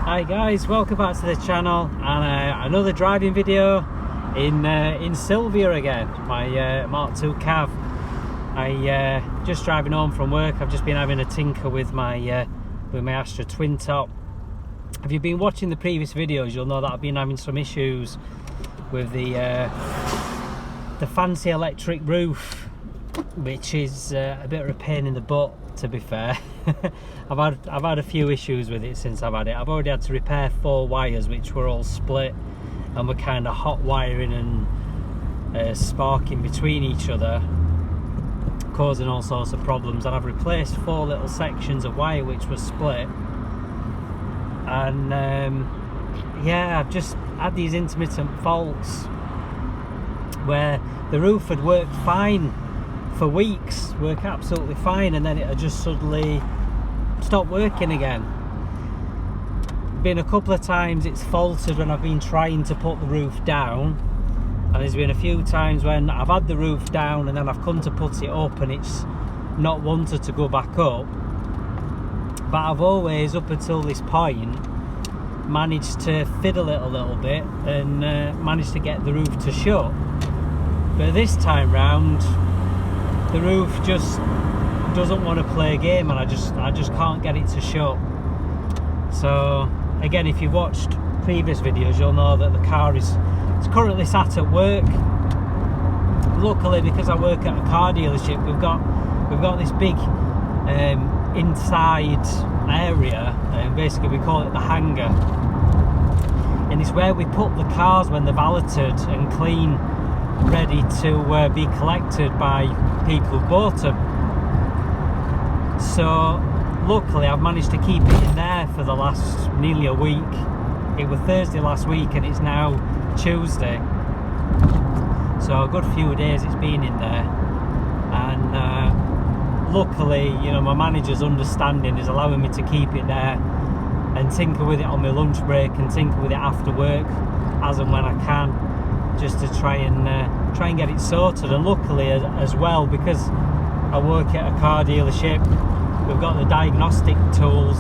Hi guys, welcome back to the channel and another driving video in Silvia again, my Mark 2 Cav. I just driving home from work. I've just been having a tinker with my Astra Twintop. If you've been watching the previous videos, you'll know that I've been having some issues with the fancy electric roof, which is a bit of a pain in the butt, to be fair. I've had a few issues with it since I've had it. I've already had to repair 4 wires which were all split and were kind of hot wiring and sparking between each other, causing all sorts of problems. And I've replaced 4 little sections of wire which were split, and yeah, I've just had these intermittent faults where the roof had worked fine for weeks, work absolutely fine, and then it had just suddenly stopped working again. Been a couple of times it's faltered when I've been trying to put the roof down, and there's been a few times when I've had the roof down and then I've come to put it up and it's not wanted to go back up. But I've always, up until this point, managed to fiddle it a little bit and managed to get the roof to shut. But this time round, the roof just doesn't want to play a game, and I just can't get it to shut. So again, if you've watched previous videos, you'll know that the car is currently sat at work. Luckily, because I work at a car dealership, we've got this big inside area, and basically we call it the hangar, and it's where we put the cars when they're valeted and clean, ready to be collected by people who bought them. So luckily I've managed to keep it in there for the last nearly a week. It was Thursday last week and it's now Tuesday, so a good few days it's been in there. And luckily, you know, my manager's understanding is allowing me to keep it there and tinker with it on my lunch break and tinker with it after work as and when I can, just to try and get it sorted. And luckily as well, because I work at a car dealership, we've got the diagnostic tools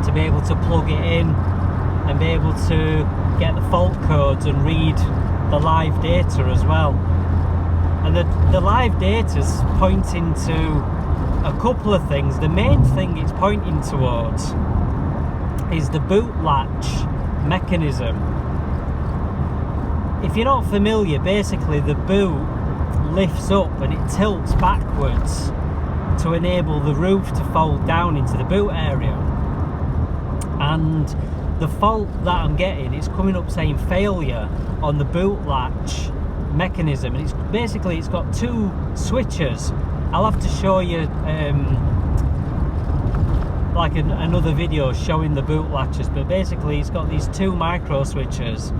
to be able to plug it in and be able to get the fault codes and read the live data as well. And the live data's pointing to a couple of things. The main thing it's pointing towards is the boot latch mechanism. If you're not familiar, basically the boot lifts up and it tilts backwards to enable the roof to fold down into the boot area. And the fault that I'm getting is coming up saying failure on the boot latch mechanism, and it's got 2 switches. I'll have to show you like another video showing the boot latches, but basically it's got these 2 micro switches.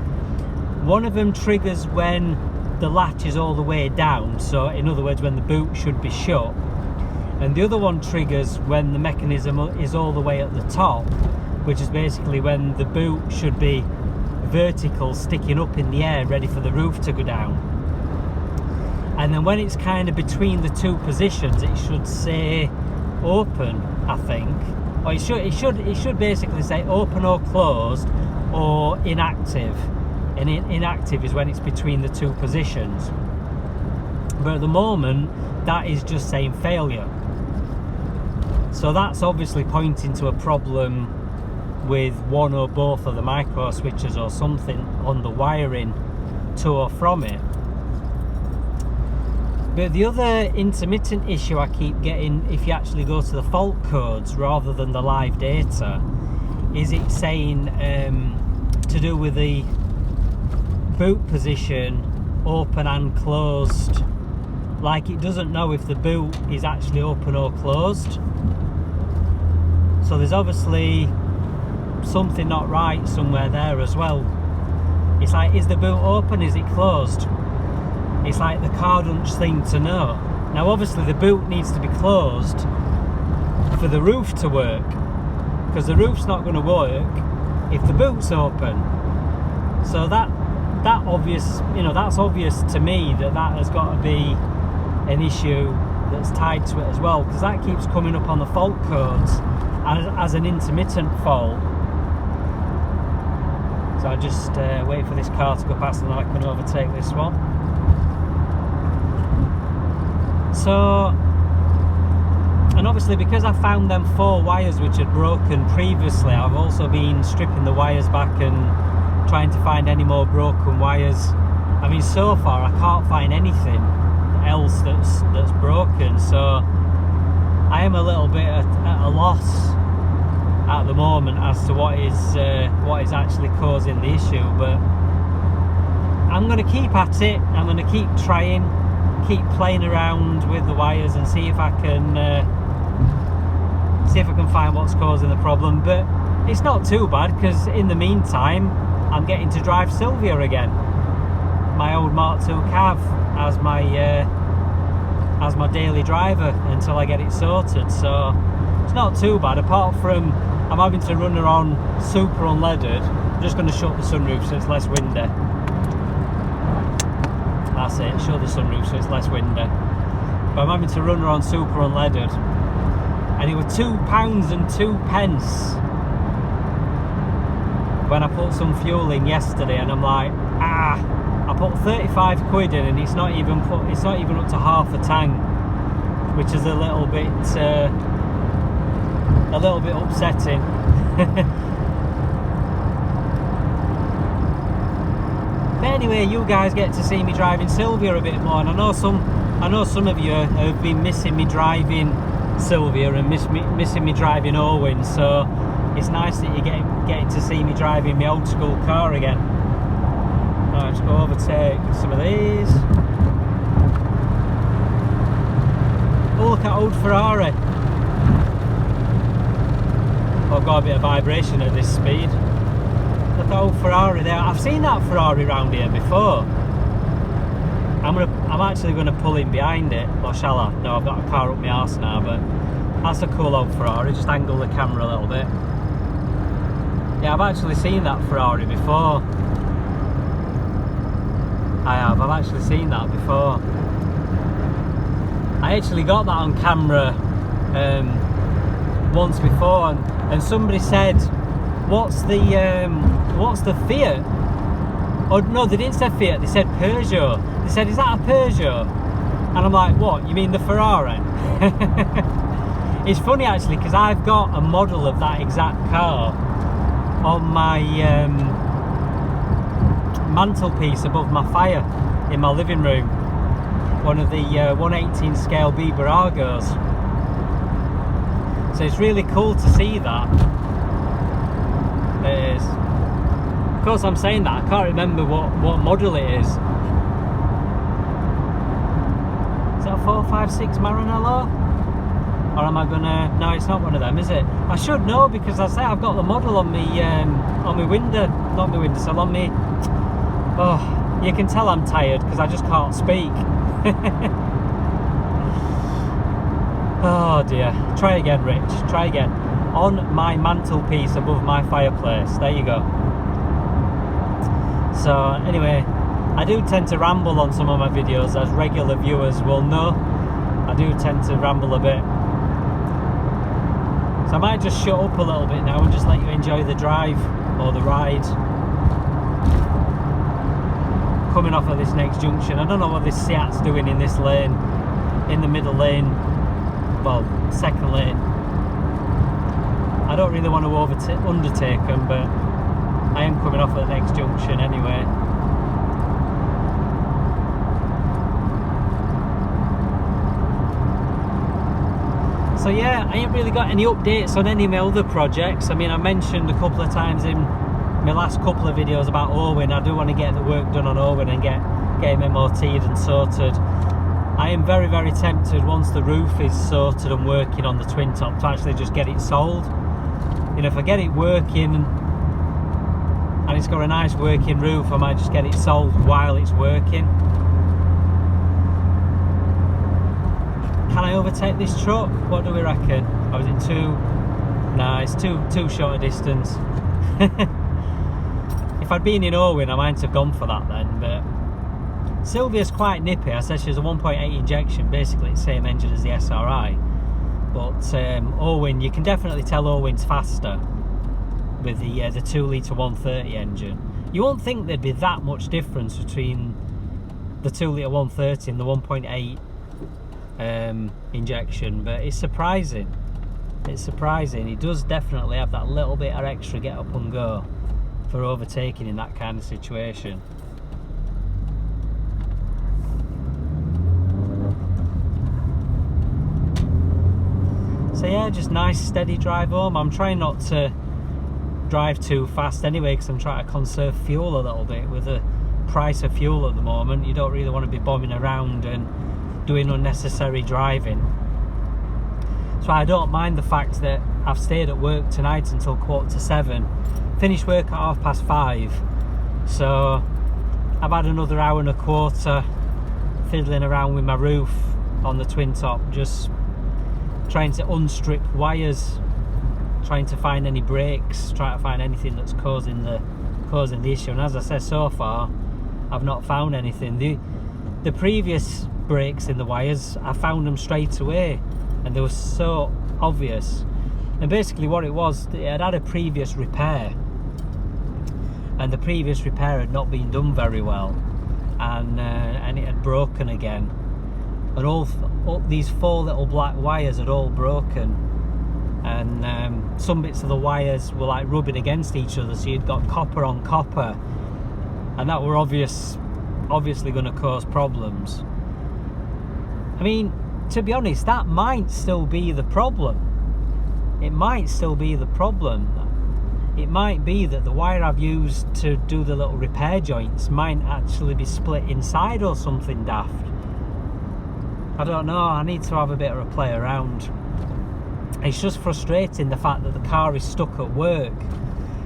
One of them triggers when the latch is all the way down, so in other words when the boot should be shut, and the other one triggers when the mechanism is all the way at the top, which is basically when the boot should be vertical, sticking up in the air, ready for the roof to go down. And then when it's kind of between the 2 positions, it should say open, I think, or it should basically say open or closed or inactive. And inactive is when it's between the 2 positions. But at the moment, that is just saying failure. So that's obviously pointing to a problem with one or both of the micro switches or something on the wiring to or from it. But the other intermittent issue I keep getting, if you actually go to the fault codes rather than the live data, is it saying to do with the boot position open and closed, like it doesn't know if the boot is actually open or closed. So there's obviously something not right somewhere there as well. It's like, is the boot open, is it closed? It's like the car doesn't seem to know. Now obviously the boot needs to be closed for the roof to work, because the roof's not going to work if the boot's open. So that's obvious to me that has got to be an issue that's tied to it as well, because that keeps coming up on the fault codes as an intermittent fault. So I just wait for this car to go past and then I can overtake this one. So, and obviously because I found them 4 wires which had broken previously, I've also been stripping the wires back and trying to find any more broken wires. I mean, so far I can't find anything else that's broken, so I am a little bit at a loss at the moment as to what is actually causing the issue. But I'm going to keep at it. I'm going to keep trying, keep playing around with the wires and see if I can find what's causing the problem. But it's not too bad, because in the meantime I'm getting to drive Silvia again, my old Mark II Cav, as my daily driver until I get it sorted. So it's not too bad, apart from I'm having to run her on super unleaded. I'm just going to shut the sunroof so it's less windy. That's it, shut the sunroof so it's less windy. But I'm having to run her on super unleaded, and it was £2.02 when I put some fuel in yesterday, and I'm like, I put 35 quid in and it's not even up to half a tank, which is a little bit upsetting. But anyway, you guys get to see me driving Silvia a bit more, and I know some of you have been missing me driving Silvia and missing me driving Owen, so it's nice that you're getting to see me driving my old school car again. Right, let's go overtake some of these. Oh, look at old Ferrari. Oh, I've got a bit of vibration at this speed. Look at old Ferrari there. I've seen that Ferrari round here before. I'm actually going to pull in behind it, or shall I? No, I've got a car up my arse now, but that's a cool old Ferrari. Just angle the camera a little bit. Yeah, I've actually seen that Ferrari before. I've actually seen that before. I actually got that on camera once before, and somebody said, what's the Fiat? Oh no, they didn't say Fiat, they said Peugeot. They said, is that a Peugeot? And I'm like, what, you mean the Ferrari? It's funny actually, because I've got a model of that exact car on my mantelpiece above my fire in my living room. One of the 1/18 scale Bieber Argos. So it's really cool to see that. It is. Of course, I'm saying that I can't remember what model it is. Is it a 456 Maranello? Or am I gonna? No, it's not one of them, is it? I should know, because I say I've got the model on my window, not my windowsill, on me. Oh, you can tell I'm tired because I just can't speak. Oh dear. Try again, Rich. Try again. On my mantelpiece above my fireplace. There you go. So anyway, I do tend to ramble on some of my videos, as regular viewers will know. I do tend to ramble a bit. So I might just shut up a little bit now and just let you enjoy the drive or the ride. Coming off of this next junction, I don't know what this Seat's doing in this lane, in the middle lane, well, second lane. I don't really want to undertake them, but I am coming off of the next junction anyway. So yeah, I ain't really got any updates on any of my other projects. I mean, I mentioned a couple of times in my last couple of videos about Owen. I do want to get the work done on Owen and get him MOT'd and sorted. I am very, very tempted, once the roof is sorted and working on the twin top, to actually just get it sold. You know, if I get it working and it's got a nice working roof, I might just get it sold while it's working. Can I overtake this truck? What do we reckon? Oh, is it too? Nah, it's too short a distance. If I'd been in Owen, I might have gone for that then, but Silvia's quite nippy. I said she was a 1.8 injection, basically the same engine as the SRI. But Owen, you can definitely tell Owen's faster with the 2 litre 130 engine. You won't think there'd be that much difference between the 2 litre 130 and the 1.8 injection, but it's surprising. It's surprising. It does definitely have that little bit of extra get up and go for overtaking in that kind of situation. So yeah, just nice steady drive home. I'm trying not to drive too fast anyway, because I'm trying to conserve fuel a little bit. With the price of fuel at the moment, you don't really want to be bombing around and doing unnecessary driving. So I don't mind the fact that I've stayed at work tonight until 7:15, finished work at 5:30, so I've had another hour and a quarter fiddling around with my roof on the twin top, just trying to unstrip wires, trying to find any breaks, trying to find anything that's causing the issue. And as I said, so far I've not found anything. The previous breaks in the wires, I found them straight away, and they were so obvious. And basically what it was, it had had a previous repair, and the previous repair had not been done very well, and it had broken again, and all these 4 little black wires had all broken, and some bits of the wires were like rubbing against each other, so you'd got copper on copper, and that were obviously going to cause problems. I mean, to be honest, that might still be the problem. It might still be the problem. It might be that the wire I've used to do the little repair joints might actually be split inside or something daft. I don't know. I need to have a bit of a play around. It's just frustrating, the fact that the car is stuck at work.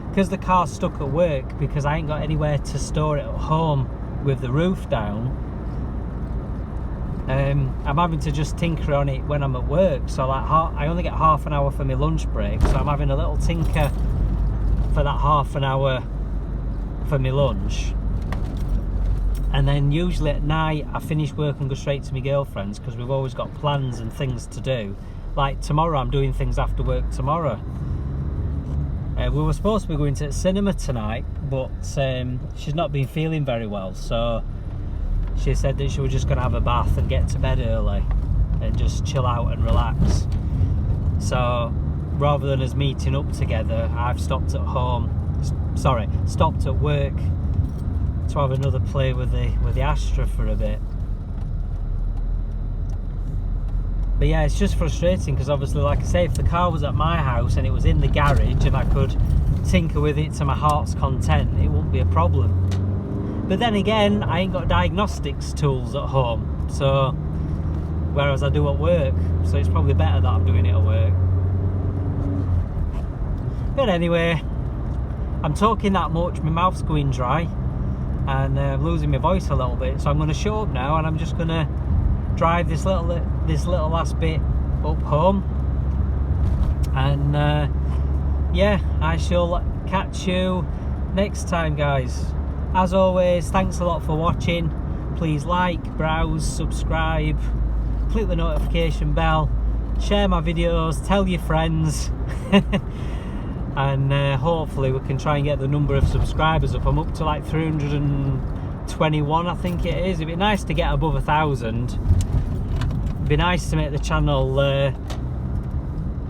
Because the car's stuck at work, because I ain't got anywhere to store it at home with the roof down, I'm having to just tinker on it when I'm at work. So like I only get half an hour for my lunch break, so I'm having a little tinker for that half an hour for my lunch. And then usually at night I finish work and go straight to my girlfriend's, because we've always got plans and things to do. Like tomorrow, I'm doing things after work tomorrow. We were supposed to be going to the cinema tonight, but she's not been feeling very well, so she said that she was just going to have a bath and get to bed early and just chill out and relax. So rather than us meeting up together, I've stopped at work to have another play with the Astra for a bit. But yeah, it's just frustrating, because obviously, like I say, if the car was at my house and it was in the garage and I could tinker with it to my heart's content, it wouldn't be a problem. But then again, I ain't got diagnostics tools at home, so whereas I do at work, so it's probably better that I'm doing it at work. But anyway, I'm talking that much, my mouth's going dry, and I'm losing my voice a little bit, so I'm going to shut up now, and I'm just going to drive this little last bit up home, and yeah, I shall catch you next time, guys. As always, thanks a lot for watching. Please like, browse, subscribe, click the notification bell, share my videos, tell your friends, and hopefully we can try and get the number of subscribers up. I'm up to like 321, I think it is. It'd be nice to get above 1,000. It'd be nice to make the channel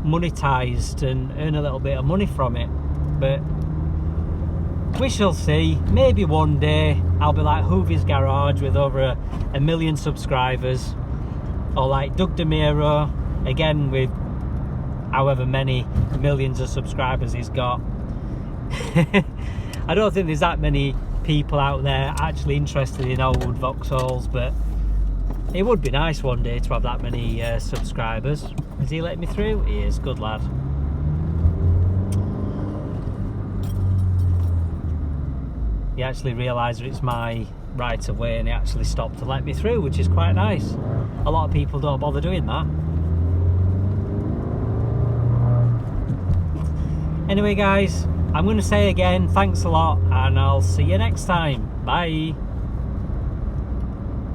monetized and earn a little bit of money from it, but we shall see. Maybe one day I'll be like Hoovy's Garage with over a million subscribers, or like Doug DeMiro, again with however many millions of subscribers he's got. I don't think there's that many people out there actually interested in old Vauxhalls, but it would be nice one day to have that many subscribers. Is he letting me through? He is, good lad. He actually realised that it's my right of way, and he actually stopped to let me through, which is quite nice. A lot of people don't bother doing that. Anyway guys, I'm going to say again, thanks a lot, and I'll see you next time. Bye.